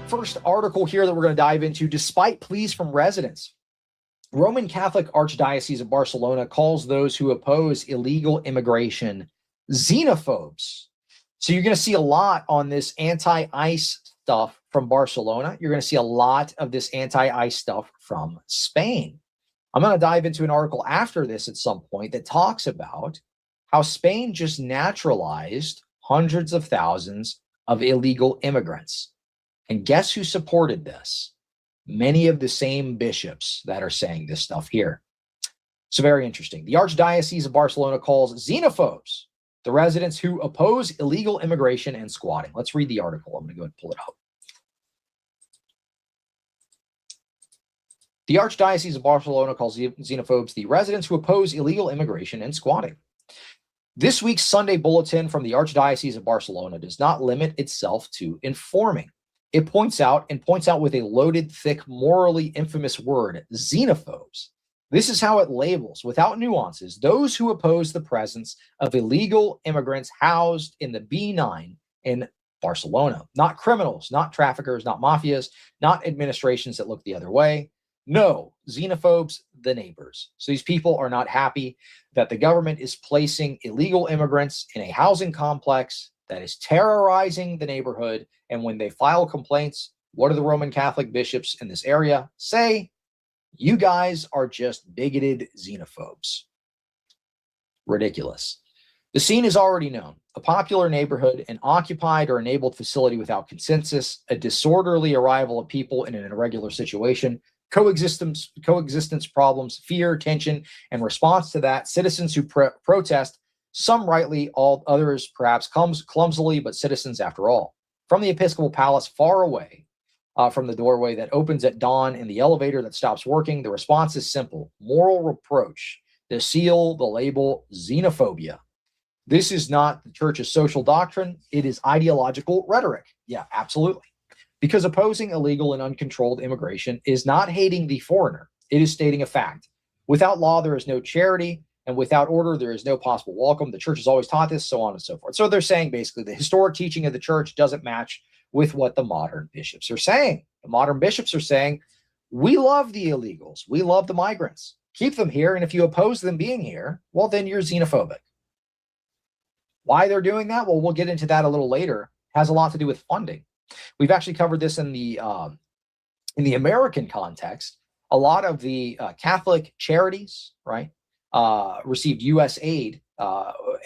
first article here that we're going to dive into, despite pleas from residents, Roman Catholic Archdiocese of Barcelona calls those who oppose illegal immigration xenophobes. So you're going to see a lot on this anti-ICE stuff from Barcelona. You're going to see a lot of this anti-ICE stuff from Spain. I'm going to dive into an article after this at some point that talks about how Spain just naturalized hundreds of thousands of illegal immigrants. And guess who supported this? Many of the same bishops that are saying this stuff here. So very interesting. The Archdiocese of Barcelona calls xenophobes the residents who oppose illegal immigration and squatting. Let's read the article. I'm going to go ahead and pull it up. The Archdiocese of Barcelona calls xenophobes the residents who oppose illegal immigration and squatting. This week's Sunday bulletin from the Archdiocese of Barcelona does not limit itself to informing. It points out with a loaded, thick, morally infamous word, xenophobes. This is how it labels, without nuances, those who oppose the presence of illegal immigrants housed in the B9 in Barcelona. Not criminals, not traffickers, not mafias, not administrations that look the other way. No, xenophobes, the neighbors. So these people are not happy that the government is placing illegal immigrants in a housing complex that is terrorizing the neighborhood. And when they file complaints, what do the Roman Catholic bishops in this area say? You guys are just bigoted xenophobes. Ridiculous. The scene is already known. A popular neighborhood, an occupied or enabled facility without consensus, a disorderly arrival of people in an irregular situation, coexistence problems, fear, tension, and response to that, citizens who protest, some rightly, all others perhaps clumsily, but citizens after all. From the Episcopal Palace, far away, from the doorway that opens at dawn in the elevator that stops working, the response is simple: moral reproach, the seal, the label, xenophobia. This is not the church's social doctrine. It is ideological rhetoric. Yeah, absolutely. Because opposing illegal and uncontrolled immigration is not hating the foreigner. It is stating a fact. Without law, there is no charity, and without order, there is no possible welcome. The church has always taught this, so on and so forth. So they're saying basically the historic teaching of the church doesn't match with what the modern bishops are saying. The modern bishops are saying, we love the illegals. We love the migrants. Keep them here. And if you oppose them being here, well, then you're xenophobic. Why they're doing that? Well, we'll get into that a little later. It has a lot to do with funding. We've actually covered this in the American context. A lot of the Catholic charities, right, received U.S. aid,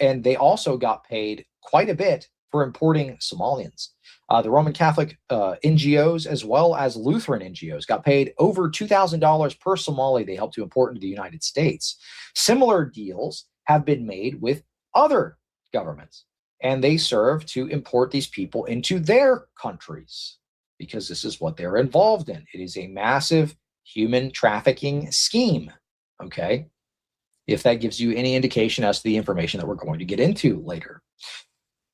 and they also got paid quite a bit for importing Somalians. The Roman Catholic NGOs, as well as Lutheran NGOs, got paid over $2,000 per Somali they helped to import into the United States. Similar deals have been made with other governments, and they serve to import these people into their countries because this is what they're involved in. It is a massive human trafficking scheme, okay? If that gives you any indication as to the information that we're going to get into later.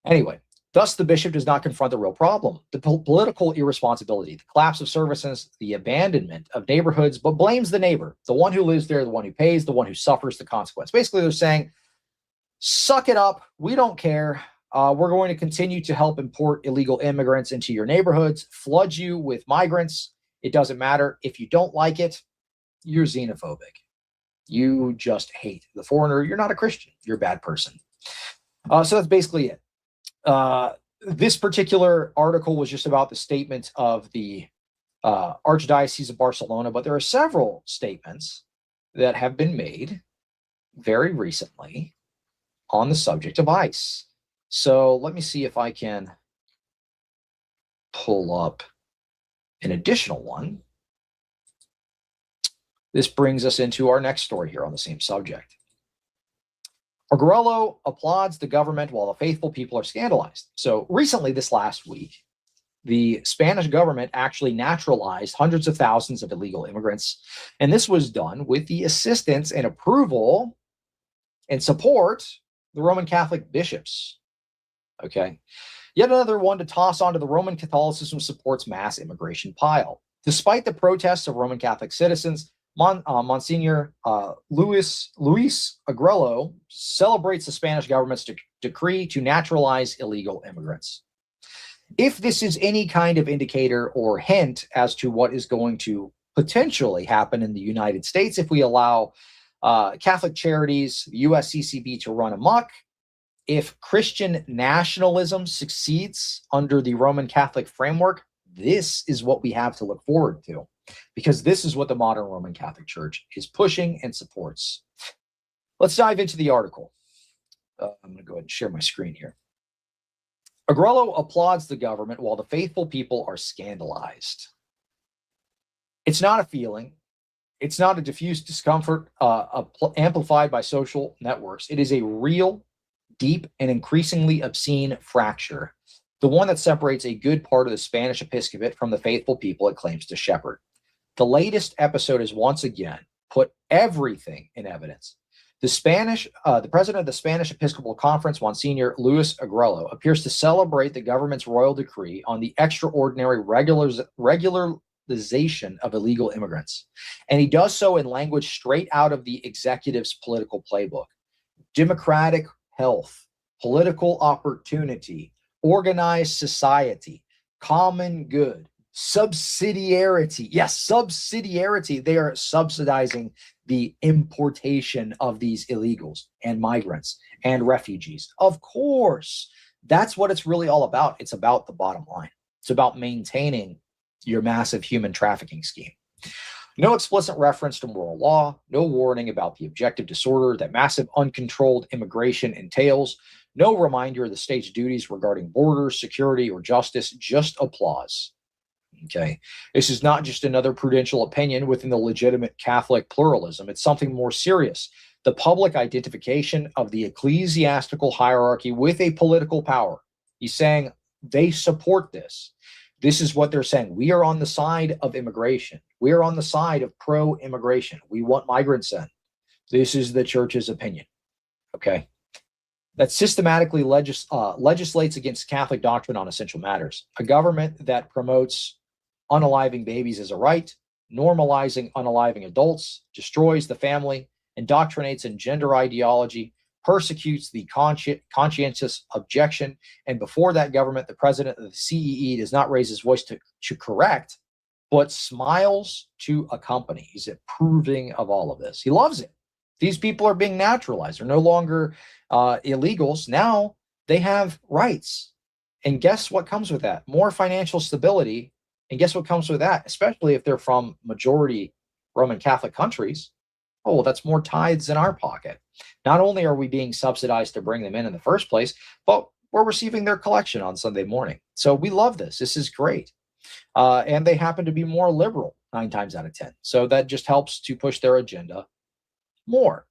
Anyway, thus the bishop does not confront the real problem, the political irresponsibility, the collapse of services, the abandonment of neighborhoods, but blames the neighbor, the one who lives there, the one who pays, the one who suffers the consequence. Basically, they're saying, suck it up. We don't care. We're going to continue to help import illegal immigrants into your neighborhoods, flood you with migrants. It doesn't matter. If you don't like it, you're xenophobic. You just hate the foreigner. You're not a Christian. You're a bad person. So that's basically it. This particular article was just about the statement of the Archdiocese of Barcelona, but there are several statements that have been made very recently on the subject of ICE. So let me see if I can pull up an additional one. This brings us into our next story here on the same subject. Agrello applauds the government while the faithful people are scandalized. So recently, this last week, the Spanish government actually naturalized hundreds of thousands of illegal immigrants. And this was done with the assistance and approval and support the Roman Catholic bishops. Okay. Yet another one to toss onto the Roman Catholicism supports mass immigration pile. Despite the protests of Roman Catholic citizens, Monsignor Luis Agrello celebrates the Spanish government's decree to naturalize illegal immigrants. If this is any kind of indicator or hint as to what is going to potentially happen in the United States if we allow Catholic charities, USCCB to run amok, if Christian nationalism succeeds under the Roman Catholic framework, this is what we have to look forward to, because this is what the modern Roman Catholic Church is pushing and supports. Let's dive into the article. I'm going to go ahead and share my screen here. Agrello applauds the government while the faithful people are scandalized. It's not a feeling. It's not a diffuse discomfort amplified by social networks. It is a real, deep, and increasingly obscene fracture, the one that separates a good part of the Spanish episcopate from the faithful people it claims to shepherd. The latest episode has once again put everything in evidence. The president of the Spanish Episcopal Conference, Monsignor Luis Agrello, appears to celebrate the government's royal decree on the extraordinary regularization of illegal immigrants. And he does so in language straight out of the executive's political playbook. Democratic health, political opportunity, organized society, common good, subsidiarity. Yes, subsidiarity. They are subsidizing the importation of these illegals and migrants and refugees. Of course, that's what it's really all about. It's about the bottom line. It's about maintaining your massive human trafficking scheme. No explicit reference to moral law, no warning about the objective disorder that massive uncontrolled immigration entails, no reminder of the state's duties regarding borders, security, or justice, just applause. Okay, this is not just another prudential opinion within the legitimate Catholic pluralism. It's something more serious. The public identification of the ecclesiastical hierarchy with a political power. He's saying they support this. This is what they're saying. We are on the side of immigration. We are on the side of pro-immigration. We want migrants in. This is the church's opinion. Okay. That systematically legislates against Catholic doctrine on essential matters. A government that promotes unaliving babies as a right, normalizing unaliving adults, destroys the family, indoctrinates in gender ideology, persecutes the conscientious objection, and before that government, the president of the CEE does not raise his voice to correct, but smiles to accompany. He's approving of all of this. He loves it. These people are being naturalized. They're no longer illegals. Now they have rights. And guess what comes with that? More financial stability. And guess what comes with that? Especially if they're from majority Roman Catholic countries. Oh, well, that's more tithes in our pocket. Not only are we being subsidized to bring them in the first place, but we're receiving their collection on Sunday morning. So we love this. This is great. And they happen to be more liberal 9 times out of 10. So that just helps to push their agenda more.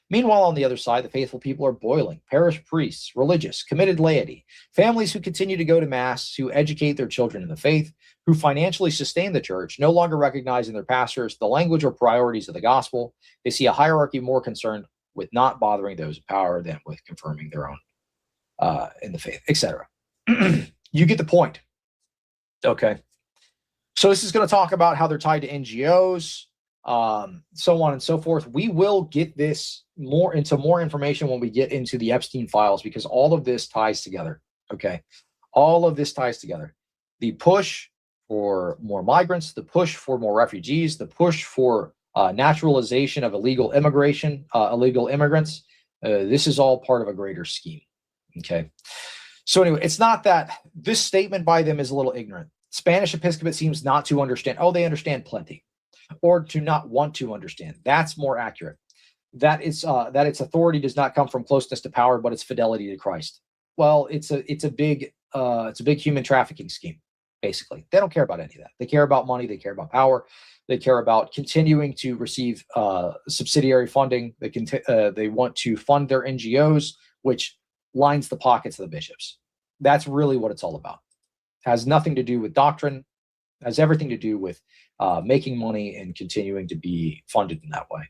Meanwhile, on the other side, the faithful people are boiling. Parish priests, religious, committed laity, families who continue to go to Mass, who educate their children in the faith, who financially sustain the church, no longer recognizing their pastors, the language or priorities of the gospel. They see a hierarchy more concerned with not bothering those in power than with confirming their own in the faith, etc. You get the point. Okay. So this is going to talk about how they're tied to NGOs, so on and so forth. We will get this more information when we get into the Epstein files, because all of this ties together. Okay. All of this ties together. The push for more migrants, the push for more refugees, the push for naturalization of illegal immigrants. This is all part of a greater scheme. Okay. So anyway, it's not that this statement by them is a little ignorant. Spanish episcopate seems not to understand. Oh, they understand plenty, or to not want to understand. That's more accurate. That its authority does not come from closeness to power, but its fidelity to Christ. Well, it's a big human trafficking scheme. Basically, they don't care about any of that. They care about money. They care about power. They care about continuing to receive subsidiary funding. They want to fund their NGOs, which lines the pockets of the bishops. That's really what it's all about. Has nothing to do with doctrine. Has everything to do with making money and continuing to be funded in that way.